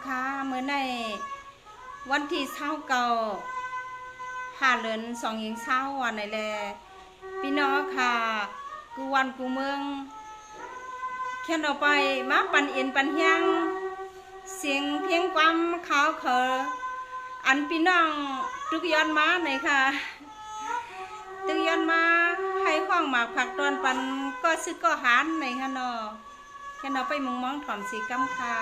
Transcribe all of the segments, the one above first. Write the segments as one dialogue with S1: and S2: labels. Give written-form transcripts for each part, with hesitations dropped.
S1: ค่ะเมื่อในวันที่29 เดือน2ยิง20วันในแลพี่น้องค่ะกูวันกูเมืองเขียนออกไปมาปันเอ็นปันเฮียงเสียงเพียงความขาวเขออันพี่น้องทุกย้อนมาไหนค่ะตึกย้อนมาให้ห้องหมากผักตอนปันก็ซื้อก็หารไหนค่ะเนาะแค่เราไปมองถอมสีกำค่ะ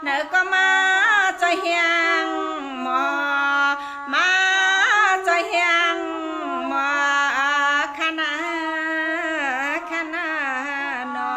S1: เนอก็มาใจเฮียงหมอมาใจเฮียงหมอคณะนอ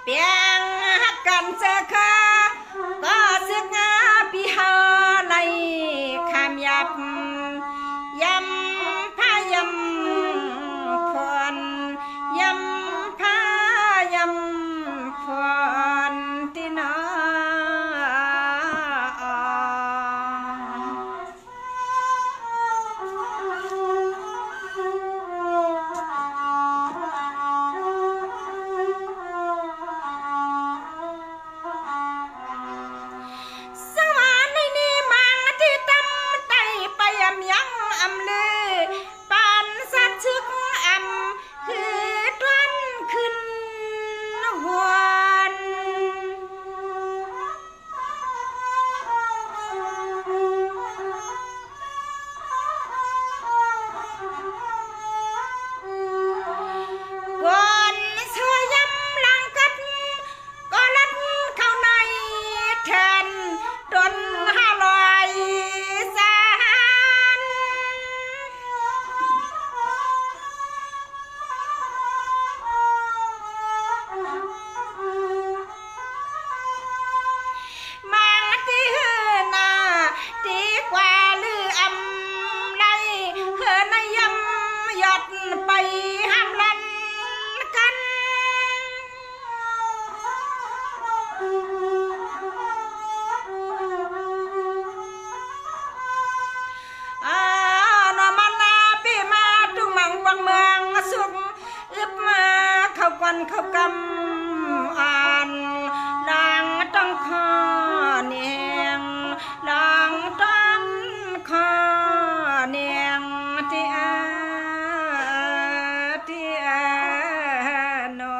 S1: เปียงฮักกันเจอค่ะก็สึกพี่ฮาในคำยับยำพายำพรยำพายำพรที่น้อ นเขากำอ่านนางต้องคอเนียงนางต้นคอเนียงที่นอ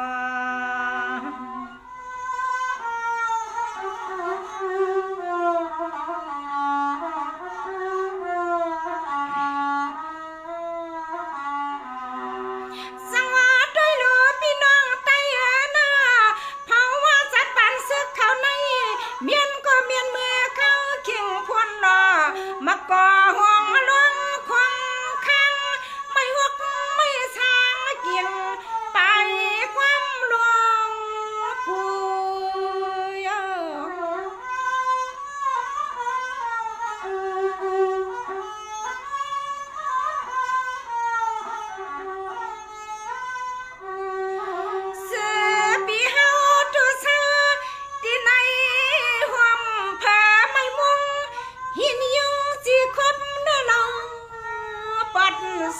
S1: สังวาด้วยหลูพี่น้องไตนาเพราะว่าสัตว์ปันซึกเขาในเมียนก็เมียนเมื่อเขาเข่งพวนรอมาก่อห้องลวงควังคังไม่หกไม่สางเกี่ยงไปความลวงผู้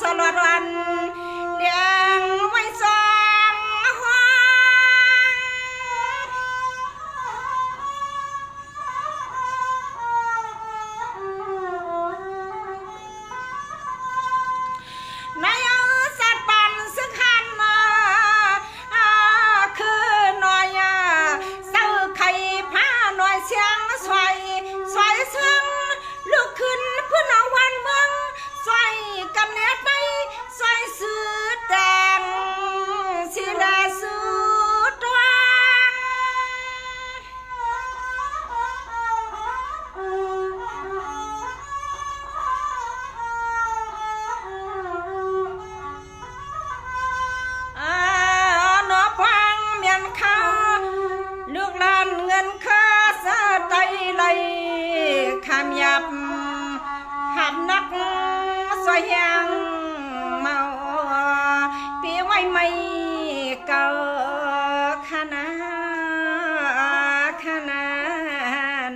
S1: สลดวันเดียงไว้สองห้องในสัตว์ปันสึกขันมาคือหน่อยเศร้าไข่ผ้าหน่อยเสียงสวยเสียงลุกขึ้นเพื่อเอาวันเมืองสวยกำเนิดในสวยสื่อแดงสิลาสุดวงนอพังเมียนข้าลูกหลานเงินข้าสะไตไหลขามยับหับนักสวยยังเมาปีไว้ไม่เก่าขนาด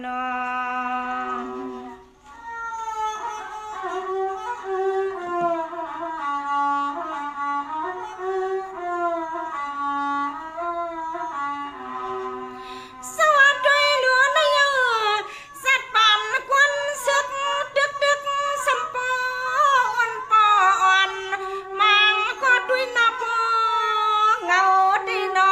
S1: นอสวัสดีหลวงนายสัตว์ปันควันซึกดึกสัมปอนมังก็ด้วยนับเงาดีนอ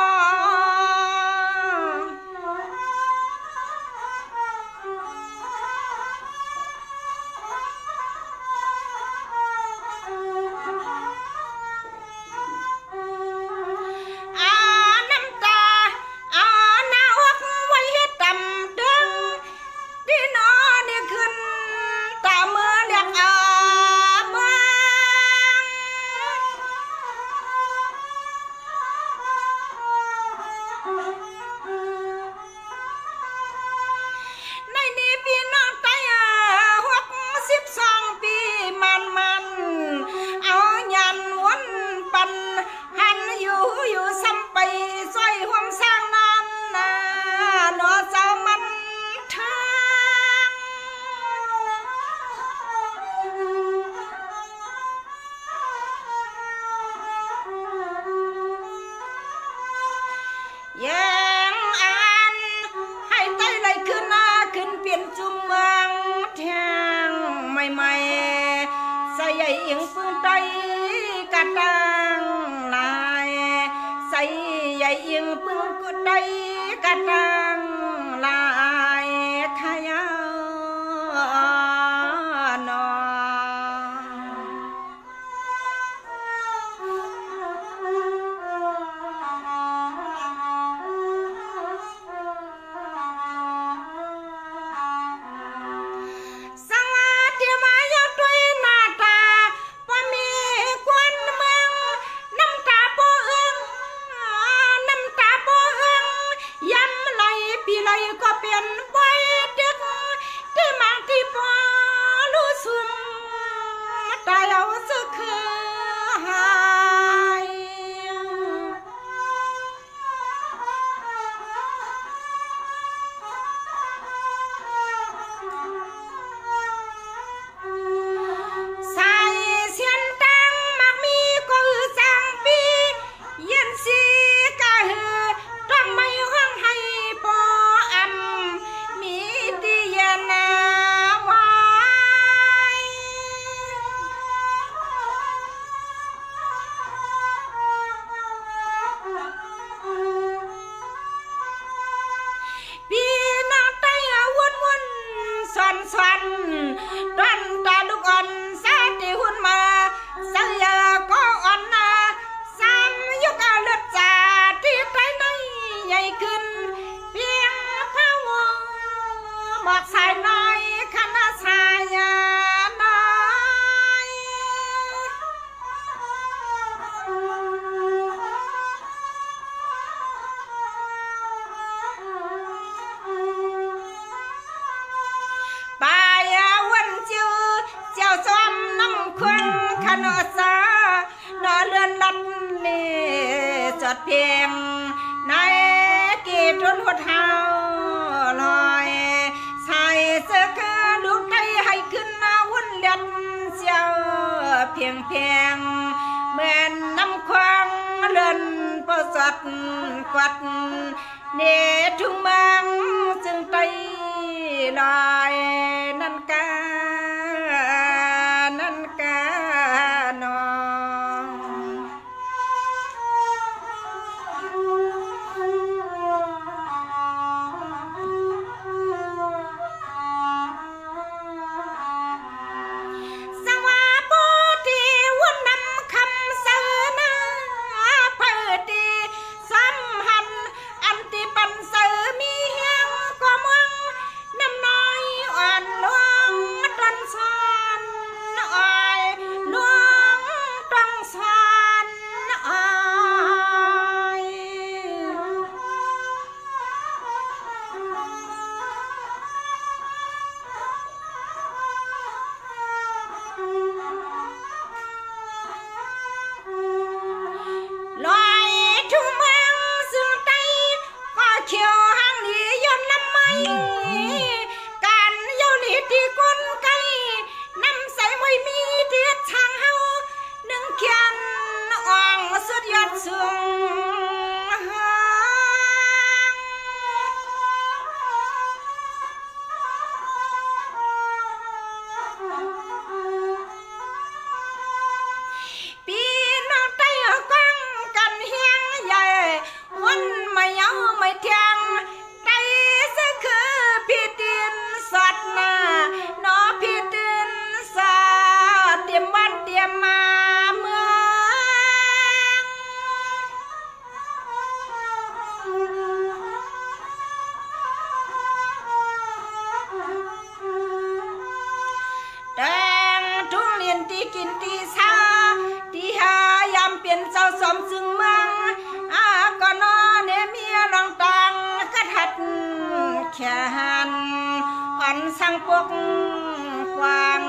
S1: น้ำตาหน้าอกไว้ให้ต่ำดึงดีนอเนี่ยขึ้นตาเมื่อเรียกเมืองในนี้พี่น้องไต62 ปีมันเอายันวนปันหันอยู่ซ้ำไปซอยห่วงสร้างนั้นนอเจ้ามันทางแยงอันให้ไตไหลขึ้นเปลี่ยนจุ่มเมืองแทงใหม่ใส่ใหญ่เอียงปืนไตกระตังลายใส่ใหญ่เอียงปืนกดไตกระตังลายขยานอสังวาเทียมายกด้วยหน้าตาบ่มีควันเมืองน้ำตาบ่เอื้องย้ำไหลพี่ไหลก็เป็นไว้ดึกที่มังที่บ่รู้สุ่มตายเอาสึกคือหายใส่เสียนตังมักมีก็อือสังปีเย็นสีกะ เพียงในกีจนหัวเท้าลอยใส่เสื้อลูกไทยให้ขึ้นวุ่นเลียนเสียวเพียงเหมือนน้ำควางเลื่อนประสัดกวัดเนทุ่งเมืองจึงไตลอยนั่นกานองสวาปูตีวุ่นนำคำเสนอเพื่อตีสัมหันอันที่ปันเสมีเฮียงก็มึงน้ำน้อยอ่อนลวงต้นสอนอ่อยลวงต้นสอนอ่อยลอยทุ่งเมืองสุดใจก็เขียวหางหลีย้อนลำไม่การเย้าหลีที่ก้นไก่น้ำใสไว้มีเทียดทางเฮาหนึ่งเขียนอ่องสุดยอดสูงปีน้องไต้กังกันเฮียงใหญ่วันไม่เยาไม่เทียงไต้สักคือพี่ตินสดหน้าน้อพี่ตินสาเตรียมวันเตรียมมาเมืองแดงทุ่งเรียนที่กินที่ซาที่หายามเปลี่ยนเจ้าสมซึ่งเมืองก็นอนเนเมียลองตังกระทัดแขนอ่อนสั่งปกกวาง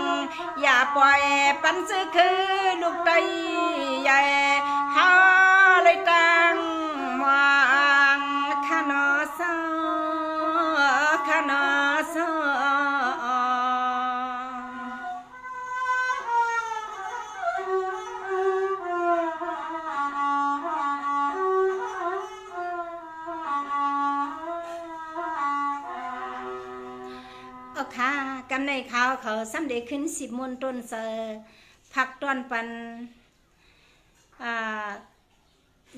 S1: อย่าปล่อยปันซื้อคือลูกไตใหญ่เฮาเลยตังมางขนอซอขนอซอค่ะกำในข่าวเขาซ้ำเด็กขึ้น10 มนต้นเสอผักต้นปัน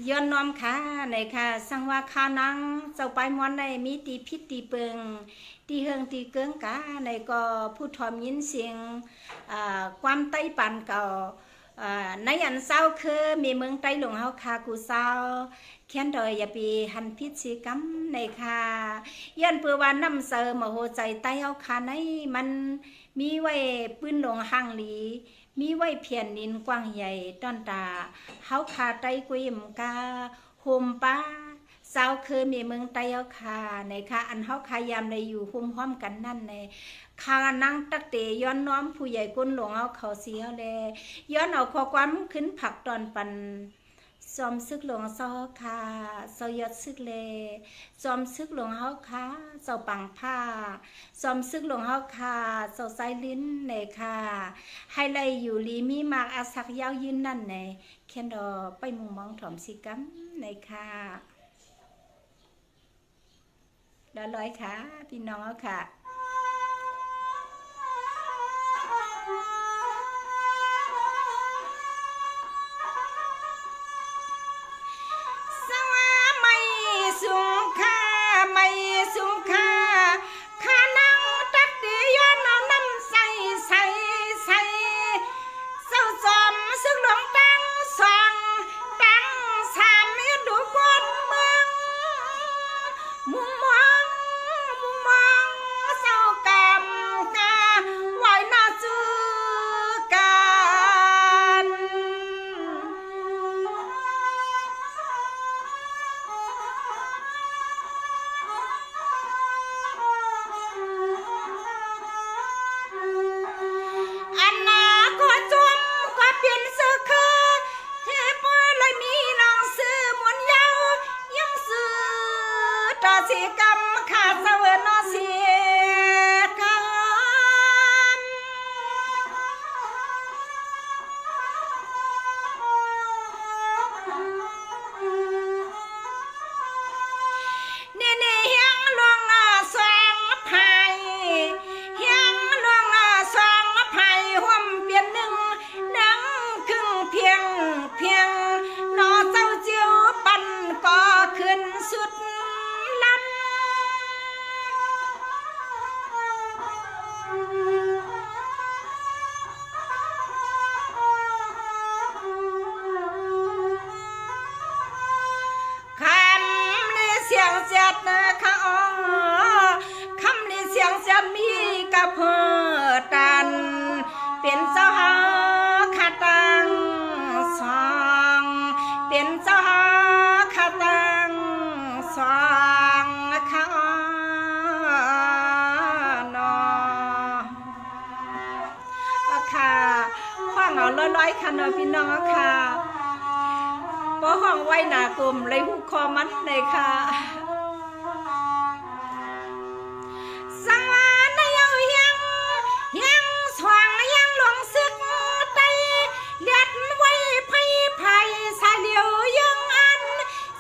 S1: ย้อนน้อมค่ะในค่ะสังว่าข้านังเจ้าไปมอนในมีตีพิษตีเปิงตีเฮิงตีเกิงกาในก็ผู้ทอมยินเสียงความไต้ปันเก่าในอันเศร้าคือมีเมืองไต้หลวงเฮาคากูเศร้าเขียนโดยอย่าปีหันพิษสีกำในค่ะย้อนเปือว่าน้ำเสอมโหใจไต้เฮาคาในมันมีไว้ปืนหลวงห่างหลีมีไว้เพียนนินกว้างใหญ่ต้นตาเฮาคาไต้กุยมกาโฮมป้าสาวคือมีเมืองไต้เฮาคาในค่ะอันเฮาคายามในอยู่หุ้มห้อมกันนั่นในคานั่งตักเตย้อนน้อมผู้ใหญ่ก้นหลวงเอาเขาเสียแลย้อนเอาข้อความขึ้นผักตอนปันซอมซึกหลวงซอค่ะซอยอดซึกเลซอมซึกหลวงเฮาค่ะเจ้าปังผ้าซอมซึกหลวงเฮาค่ะเจ้าไซลิ้นในค่ะให้ไล่อยู่ลีมีมากอาศักยาวยืนนั่นในเขียนดอไปมุงมองถอมสิกัมในค่ะดอลอยค่ะพี่น้องเอาค่ะสุขาไม่สุขาข้านั่งตักตีย้อนเอาน้ำใส่เศร้าจอมซึ่งหลวงตั้งสองตั้งสามดูกวนเมืองมุมมอง เจ็ดข้าอ๋อคำนี้เสียงเสียงมีกับเพื่อตันเป็นเจ้าหาขาตังสองเป็นเจ้าหาขาตังสองข้าอ๋อนอค่ะข้างเอาร้อยๆค่ะเนาะพี่น้องค่ะบ่ห้องไว้หน้ากลมเลยหูคอมันเลยค่ะสังวานยังสว่างยังหลวงซึกไตเลียดไว้ไผ่สายเหลียวยังอัน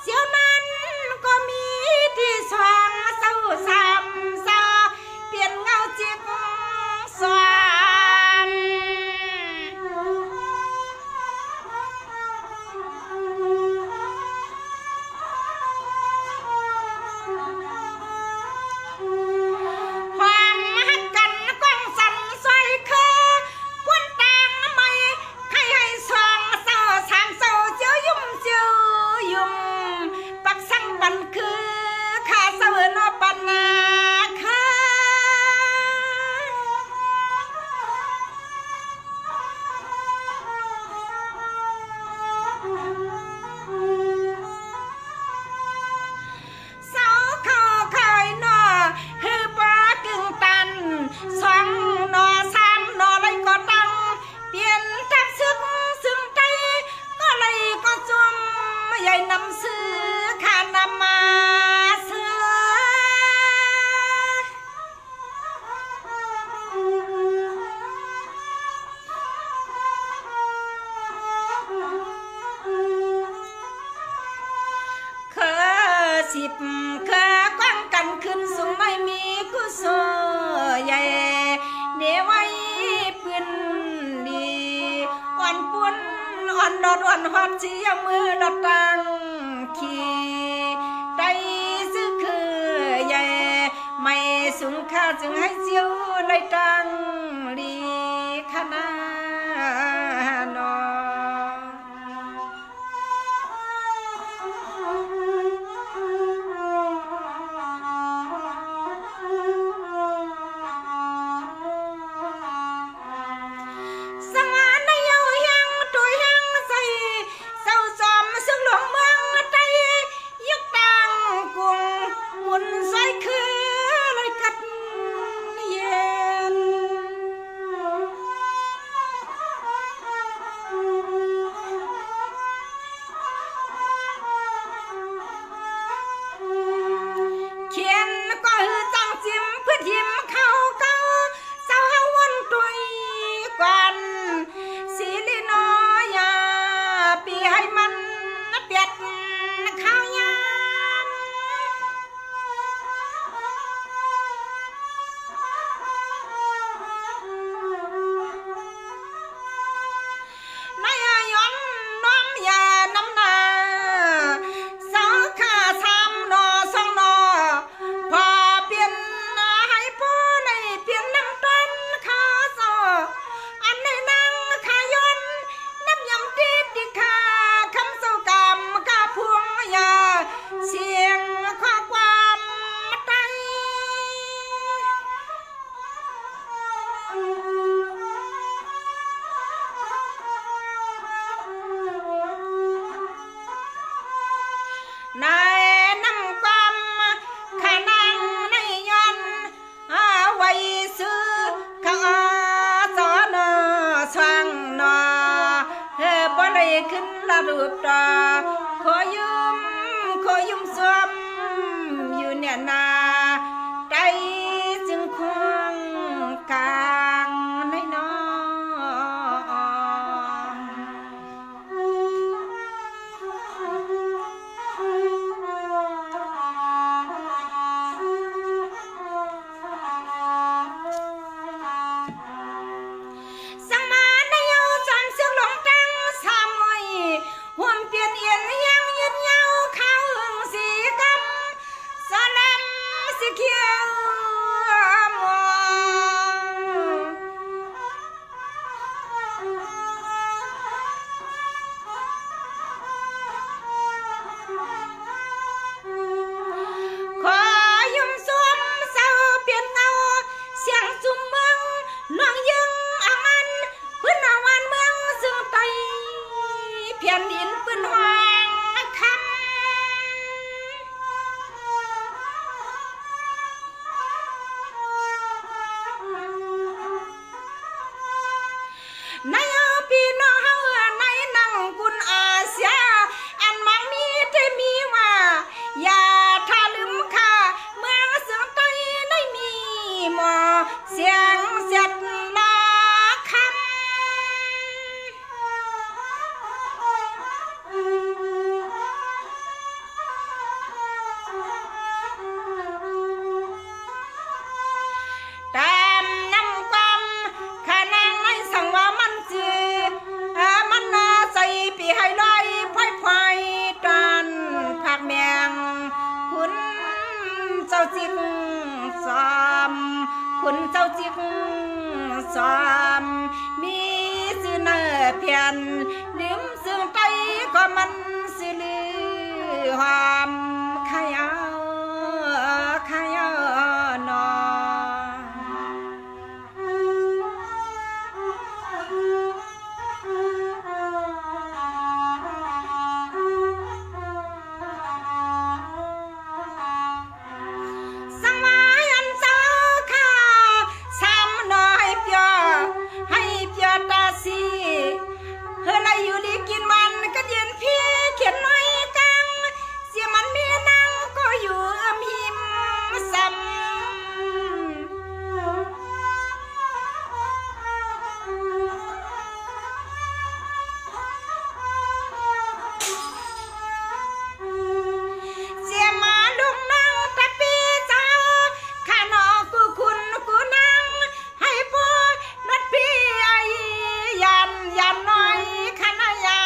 S1: เสียวนั้นก็มีที่สว่างเศร้าสามซาเปลี่ยนเงาจิกสว่างสิบเคอกว้างกันขึ้นสูงไม่มีกุศลใหญ่เนไว้ปืนดีอ่อนปุ่นอ่อนดอดอ่อนหอดเชียมือดอดตังขี่ได้ซื้อคือใหญ่ไม่สูงค่าจึงให้เจียวเลยตังลีขนาดขึ้นละรูปตาขอยืมสวมอยู่เนี่ยนาใจจึงคงกลางในน้องเขียว จิกสามคุณเจ้าจิกสามมีสื่อเนเพียนลืมซึ่งไปก็มันสิลือความขยาขยานอเฮ้ยอะไรอยู่ดีกินมันก็เย็นพี่เขียนน้อยกังเสียมันมีนางก็อยู่หิมซ้ำเสียมาลุงนางตะปีเจ้าข้านอกูคุณกูนางให้ปูนัดพี่ไอ้ยันน้อยขณะยั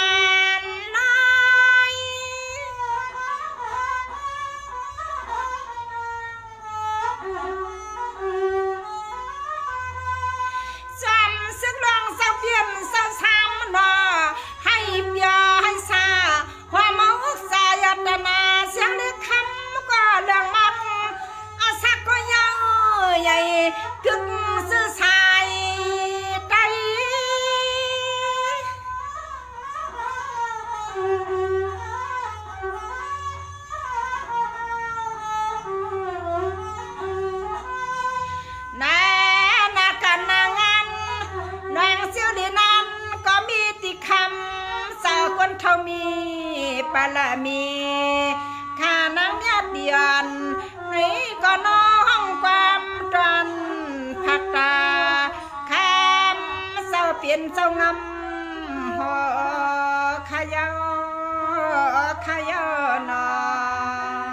S1: นน้อยจำสึกลองเศร้าเปลี่ยนเศร้าซ้ำนอให้เปียให้ซาความเมาอุกสายตนาเสียงเล็กคำก็เรื่องมักอาสักก็ยังใหญ่กึกซื่อสายใจนากันนางอันนางเสียวดีนั้นก็มีติคำสาวคนเท่ามีปาละมีข้านางญาติเดียนให้ก็น้องความจันผักตาคำเศร้าเปลี่ยนเศร้างำหอขยาขยานอง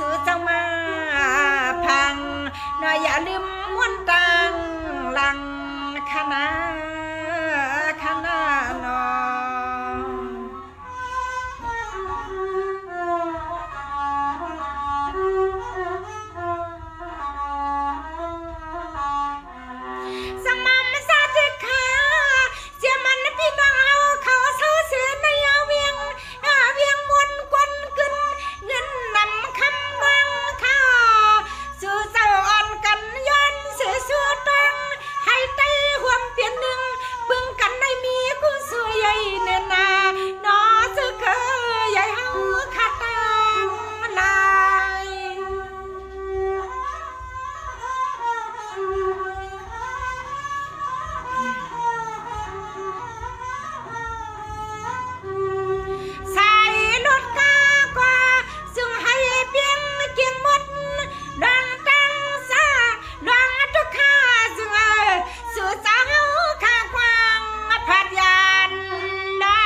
S1: ซื้อจังมาพังนายอย่าลืมม้วนตังหลังคณะนอสมัมซาติขาเสียมันพี่น้องเอาเขาเศร้าเสียในเวียงมวนกวนกึนเงินนำคำวังข้าสู่เจ้าอ่อนกันย้อนเสียชั่วตังให้ไต้ห่วมเปลี่ยนหนึ่งเบิ่งกันในมีกูสวยใหญ่เนนานอจะเคยใหญ่เฮาขาตังลายใส่รถกากว่าซึ่งให้เพียงเกียงหมดดังตังซาดังทุกข้าซึ่งสู่สาวข้ากว้างพัดยานได้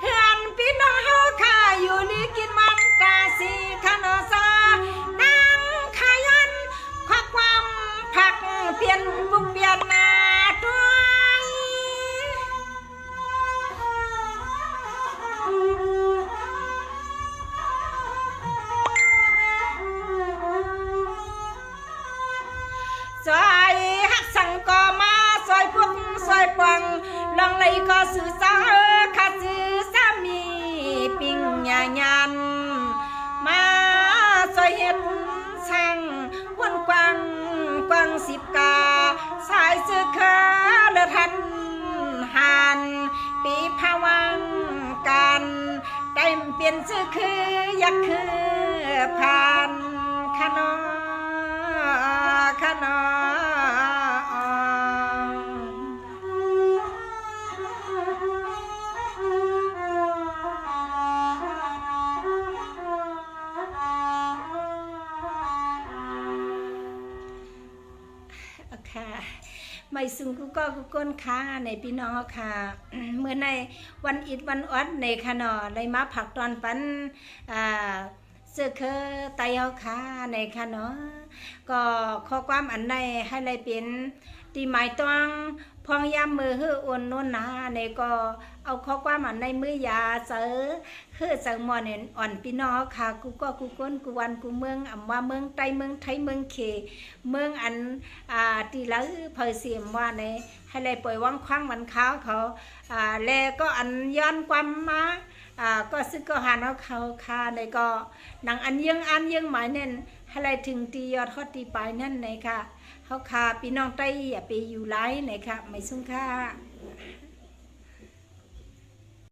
S1: เฮือนพี่น้องเฮาข้าอยู่นี่กินมันตาสีขนอซานั่งขยันควักความผักเปลี่ยนบุกเปลี่ยนหน้าตัวซอยหักสั่งก็มาซอยพวกซอยปังลองเลยก็สื่อสาข้าสื่อสามีปิงยายันมาซอยเห็ดสั่งวนกวางสิบกาสายสื่อขาและทันหันปีภาวังกันเต็มเปลี่ยนสื่อคืออยากคือผ่านขนอค่ะไม่ซึ่งกูก็กูก้นค้าในพี่น้องค่ะเมื่อในวันอิดวันอดในขนอเลยมาผักตอนปันเสื้อเคอไตเอาค่ะในขนอก็ข้อความอันใดให้เลยเป็นตีหมายต้องพองยามมือฮื้ออ้วนโน่นนาในก็เอาข้อความอันในมือยาเสือฮื้อสังมอนเนี่ยอ่อนพี่น้องค่ะกูก็กูก้นกูวันกูเมืองอ่ำว่าเมืองไตเมืองไทยเมืองเขเมืองอันตีละเพอเสียมว่าในให้เลยปล่อยว่างคว้างมันข้าวเขาแลก็อันย้อนความมาก็ซึ่งก็หาเอาเขาคาในก็หนังอันยังหมายเน้นให้เลยถึงตียอดทอดตีปลายนั่นในค่ะเขาคาพี่น้องไตอย่าไปอยู่ไร้ในค่ะไม่สุ่งค่ะ